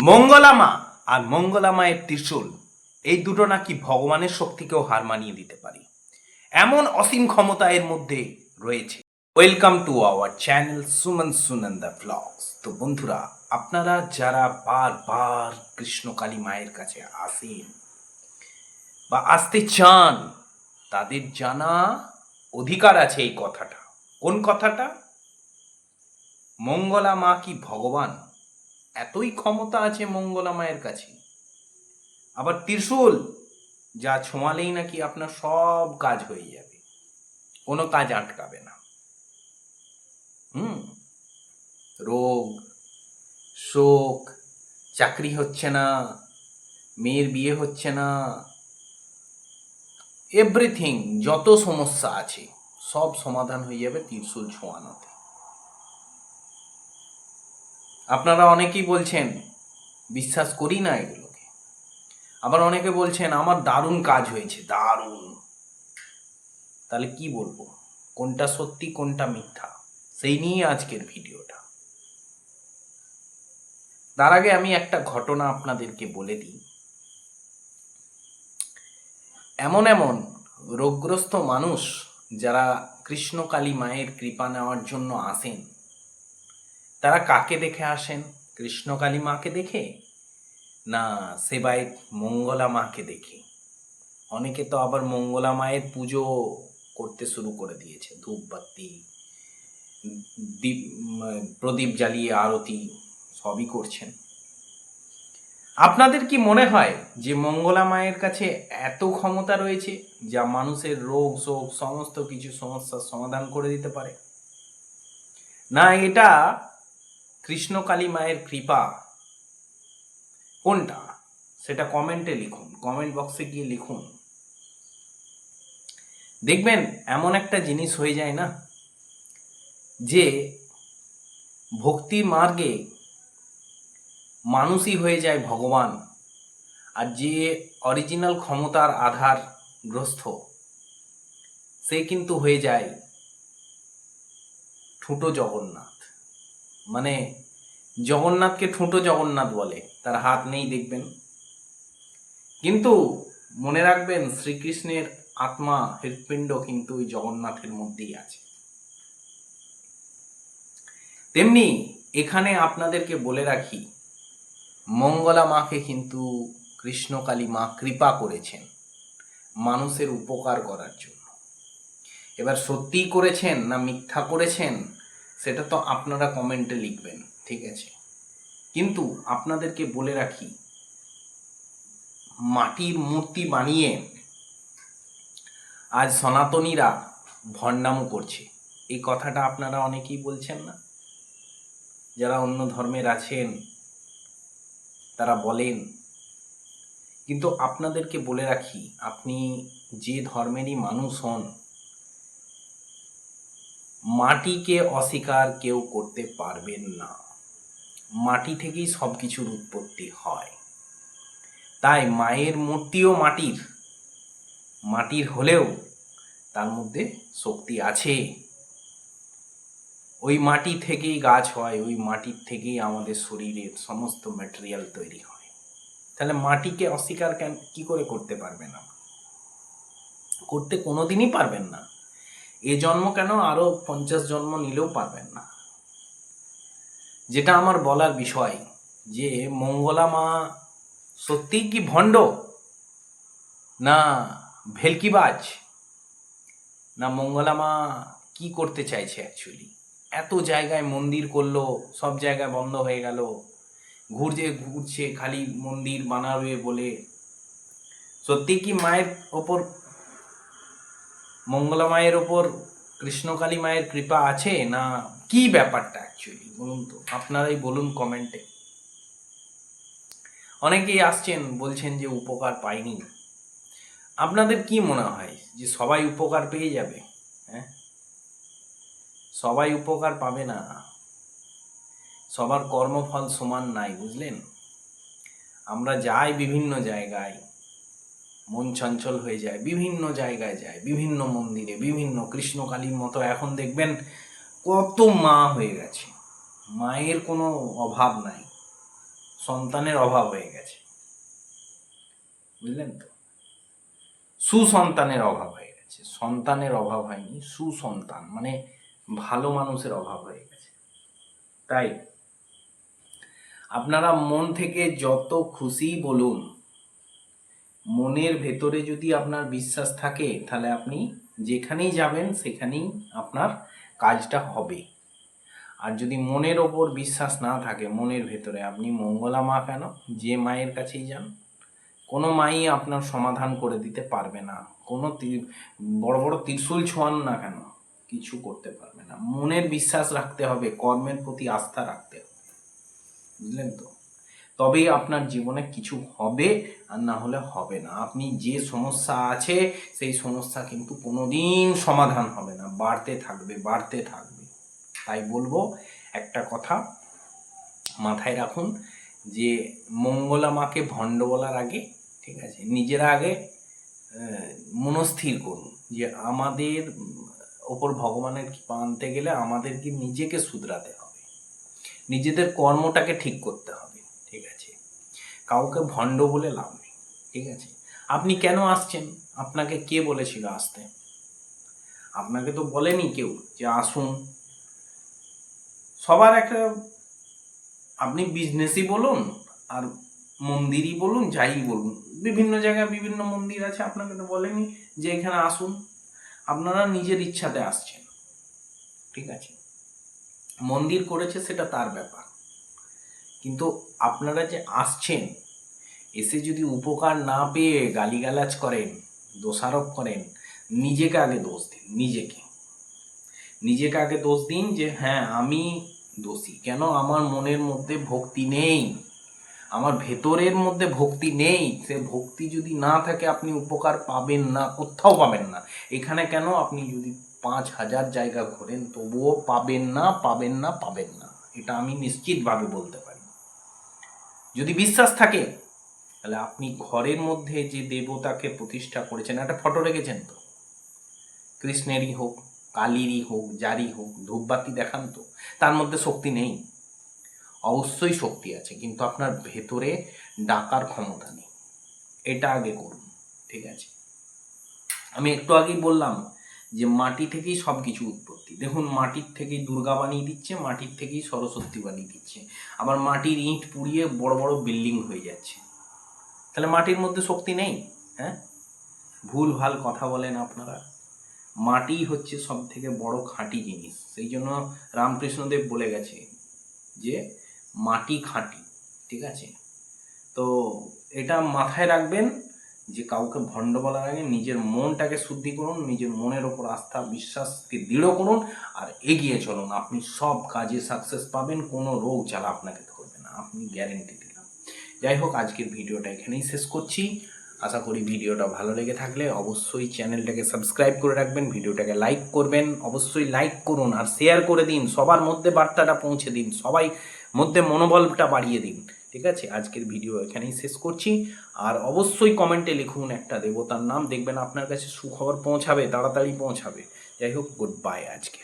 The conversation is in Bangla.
মঙ্গলা মা আর মঙ্গলা মায়ের ত্রিশূল এই দুটো নাকি ভগবানের শক্তিকেও হার মানিয়ে দিতে পারে, এমন অসীম ক্ষমতা এর মধ্যে রয়েছে। Welcome to our channel Suman Sunanda blogs. তো বন্ধুরা, আপনারা যারা বারবার কৃষ্ণকালী মায়ের কাছে আসেন বা আসতে চান, তাদের জানা অধিকার আছে এই কথাটা। কোন কথাটা? মঙ্গলা মা কি ভগবান? এতই ক্ষমতা আছে মঙ্গলা মায়ের কাছে। আবার ত্রিশূল যা ছোঁয়ালেই নাকি আপনার সব কাজ হয়ে যাবে, কোনো কাজ আটকাবে না। রোগ, শোক, চাকরি হচ্ছে না, মেয়ের বিয়ে হচ্ছে না, এভরিথিং, যত সমস্যা আছে সব সমাধান হয়ে যাবে ত্রিশূল ছোঁয়ানোতে। আপনারা অনেকেই বলছেন বিশ্বাস করি না এগুলোকে, আবার অনেকে বলছেন আমার দারুণ কাজ হয়েছে, দারুণ। তাহলে কি বলবো, কোনটা সত্যি কোনটা মিথ্যা, সেই নিয়ে আজকের ভিডিওটা। তার আগে আমি একটা ঘটনা আপনাদেরকে বলে দিই। এমন এমন রোগগ্রস্ত মানুষ যারা কৃষ্ণকালী মায়ের কৃপা নেওয়ার জন্য আসেন, তারা কাকে দেখে আসেন? কৃষ্ণকালী মাকে দেখে না সেবায় মঙ্গলা মাকে দেখে? অনেকে তো আবার মঙ্গলা মায়ের পুজো করতে শুরু করে দিয়েছে, ধূপবাতি, প্রদীপ জ্বালিয়ে আরতি সবই করছেন। আপনাদের কি মনে হয় যে মঙ্গলা মায়ের কাছে এত ক্ষমতা রয়েছে যা মানুষের রোগ শোক সমস্ত কিছু সমস্যার সমাধান করে দিতে পারে? না, এটা কৃষ্ণকালী মায়ের কৃপা। কোনটা সেটা কমেন্টে লিখুন, কমেন্ট বক্সে গিয়ে লিখুন। দেখবেন এমন একটা জিনিস হয়ে যায় না, যে ভক্তি মার্গে মানুষই হয়ে যায় ভগবান, আর যে অরিজিনাল ক্ষমতার আধারগ্রস্ত সে কিন্তু হয়ে যায় ঠুঁটো জগন্নাথ। মানে জগন্নাথকে ঠুঁটো জগন্নাথ বলে, তার হাত নেই দেখবেন, কিন্তু মনে রাখবেন শ্রীকৃষ্ণের আত্মা হৃৎপিণ্ড কিন্তু ওই জগন্নাথের মধ্যেই আছে। তেমনি এখানে আপনাদেরকে বলে রাখি, মঙ্গলা মাকে কিন্তু কৃষ্ণকালী মা কৃপা করেছেন মানুষের উপকার করার জন্য। এবার সত্যিই করেছেন না মিথ্যা করেছেন সেটা তো আপনারা কমেন্টে লিখবেন, ঠিক আছে? কিন্তু আপনাদেরকে বলে রাখি, মাটির মূর্তি বানিয়ে আজ সনাতনীরা ভণ্ডামো করছে, এই কথাটা আপনারা অনেকেই বলছেন না? যারা অন্য ধর্মের আছেন তারা বলেন। কিন্তু আপনাদেরকে বলে রাখি, আপনি যে ধর্মেরই মানুষ হন, মাটিকে অস্বীকার কেউ করতে পারবেন না। মাটি থেকেই সব কিছুর উৎপত্তি হয়। তাই মায়ের মূর্তিও মাটির হলেও তার মধ্যে শক্তি আছে। ওই মাটি থেকেই গাছ হয়, ওই মাটির থেকেই আমাদের শরীরের সমস্ত ম্যাটেরিয়াল তৈরি হয়। তাহলে মাটিকে অস্বীকার কি করে করতে পারবেন? করতে কোনোদিনই পারবেন না। এ জন্ম কেন, আরো 50 জন্ম নিলেও পারবেন না। যেটা আমার বলার বিষয়, যে মঙ্গলা মা সত্যিই কি ভণ্ড, না ভেলকিবাজ, না মঙ্গলা মা কি করতে চাইছে অ্যাকচুয়ালি? এত জায়গায় মন্দির করলো, সব জায়গায় বন্ধ হয়ে গেল, ঘুরছে খালি মন্দির বানাবে বলে। সত্যি কি মায়ের ওপর, মঙ্গলা মায়ের ওপর কৃষ্ণকালী মায়ের কৃপা আছে, না কি ব্যাপারটা অ্যাকচুয়ালি বলুন তো? আপনারাই বলুন কমেন্টে। অনেকেই আসছেন বলছেন যে উপকার পাইনি। আপনাদের কি মনে হয় যে সবাই উপকার পেয়ে যাবে? হ্যাঁ, সবাই উপকার পাবে না, সবার কর্মফল সমান নাই, বুঝলেন? আমরা যাই বিভিন্ন জায়গায়, মন চঞ্চল হয়ে যায়, বিভিন্ন জায়গায় যায়, বিভিন্ন মন্দিরে, বিভিন্ন কৃষ্ণকালীর মতো এখন দেখবেন কত মা হয়ে গেছে, মায়ের কোনো অভাব নাই, সন্তানের অভাব হয়ে গেছে, বুঝলেন তো? সুসন্তানের অভাব হয়ে গেছে, সন্তানের অভাব হয়নি, সুসন্তান মানে ভালো মানুষের অভাব হয়ে গেছে। তাই আপনারা মন থেকে যত খুশি বলুন, মনের ভেতরে যদি আপনার বিশ্বাস থাকে তাহলে আপনি যেখানেই যাবেন সেখানেই আপনার কাজটা হবে। আর যদি মনের ওপর বিশ্বাস না থাকে, মনের ভেতরে, আপনি মঙ্গলা মা কেন, যে মায়ের কাছেই যান, কোনো মাই আপনার সমাধান করে দিতে পারবে না। কোনো বড় বড় ত্রিশূল ছোঁয়ান না কেন, কিছু করতে পারবে না। মনের বিশ্বাস রাখতে হবে, কর্মের প্রতি আস্থা রাখতে হবে, বুঝলেন তো? তবেই আপনার জীবনে কিছু হবে, আর না হলে হবে না। আপনি যে সমস্যা আছে সেই সমস্যা কিন্তু কোনোদিন সমাধান হবে না, বাড়তে থাকবে বাড়তে থাকবে। তাই বলবো একটা কথা মাথায় রাখুন, যে মঙ্গলা মাকে ভণ্ড বলার আগে, ঠিক আছে, নিজেরা আগে মনস্থির করুন যে আমাদের ওপর ভগবানের কৃপা আনতে গেলে আমাদেরকে নিজেকে শুধরাতে হবে, নিজেদের কর্মটাকে ঠিক করতে হবে, ঠিক আছে? কাউকে ভণ্ড বলে লাভ নেই, ঠিক আছে? আপনি কেন আসছেন? আপনাকে কে বলেছিল আসতে? আপনাকে তো বলেনি কেউ যে আসুন। সবার একটা, আপনি বিজনেসই বলুন আর মন্দিরই বলুন, যাই বলুন, বিভিন্ন জায়গায় বিভিন্ন মন্দির আছে, আপনাকে তো বলেনি যে এখানে আসুন। আপনারা নিজের ইচ্ছাতে আসছেন, ঠিক আছে? মন্দির করেছে সেটা তার ব্যাপার, কিন্তু আপনারা যে আসছেন, এসে যদি উপকার না পেয়ে গালিগালাজ করেন, দোষারোপ করেন, নিজেকে আগে দোষ দিন। নিজেকে আগে দোষ দিন যে হ্যাঁ আমি দোষী। কেন? আমার মনের মধ্যে ভক্তি নেই, আমার ভেতরের মধ্যে ভক্তি নেই। সে ভক্তি যদি না থাকে আপনি উপকার পাবেন না, কোথাও পাবেন না। এখানে কেন, আপনি যদি 5,000 জায়গা ঘোরেন তবুও পাবেন না, পাবেন না, পাবেন না। এটা আমি নিশ্চিতভাবে বলতে পারি। যদি বিশ্বাস থাকে তাহলে আপনি ঘরের মধ্যে যে দেবতাকে প্রতিষ্ঠা করেছেন, একটা ফটো রেখেছেন তো, কৃষ্ণেরই হোক, কালীরই হোক, যারই হোক, ধূপবাতি দেখান তো, তার মধ্যে শক্তি নেই? অবশ্যই শক্তি আছে, কিন্তু আপনার ভেতরে ডাকার ক্ষমতা নেই। এটা আগে করুন, ঠিক আছে? আমি একটু আগেই বললাম যে মাটি থেকেই সব কিছু উৎপত্তি। দেখুন, মাটির থেকেই দুর্গা বানিয়ে দিচ্ছে, মাটির থেকেই সরস্বতী বানিয়ে দিচ্ছে, আবার মাটির ইঁট পুড়িয়ে বড় বড় বিল্ডিং হয়ে যাচ্ছে। তাহলে মাটির মধ্যে শক্তি নেই? হ্যাঁ, ভুল ভাল কথা বলেন আপনারা। মাটি হচ্ছে সব থেকে বড় খাঁটি জিনিস। সেই জন্য রামকৃষ্ণদেব বলে গেছে যে মাটি খাঁটি, ঠিক আছে? তো এটা মাথায় রাখবেন যে কাউকে ভণ্ড বলার আগে নিজের মনটাকে শুদ্ধি করুন, নিজের মনের ওপর আস্থা বিশ্বাসকে দৃঢ় করুন, আর এগিয়ে চলুন। আপনি সব কাজে সাকসেস পাবেন, কোনো রোগ জ্বালা আপনাকে ধরবে না, আপনি গ্যারেন্টি দিলাম। যাই হোক, আজকের ভিডিওটা এখানেই শেষ করছি। আশা করি ভিডিওটা ভালো লেগে থাকলে অবশ্যই চ্যানেলটাকে সাবস্ক্রাইব করে রাখবেন, ভিডিওটাকে লাইক করবেন, অবশ্যই লাইক করুন আর শেয়ার করে দিন, সবার মধ্যে বার্তাটা পৌঁছে দিন, সবাই মধ্যে মনোবলটা বাড়িয়ে দিন, ঠিক আছে? আজকের ভিডিও এখানেই শেষ করছি। আর অবশ্যই কমেন্টে লিখুন একটা দেবতার নাম, দেখবেন আপনার কাছে সুখবর পৌঁছাবে, তাড়াতাড়ি পৌঁছাবে। যাই হোক, গুড বাই আজকে।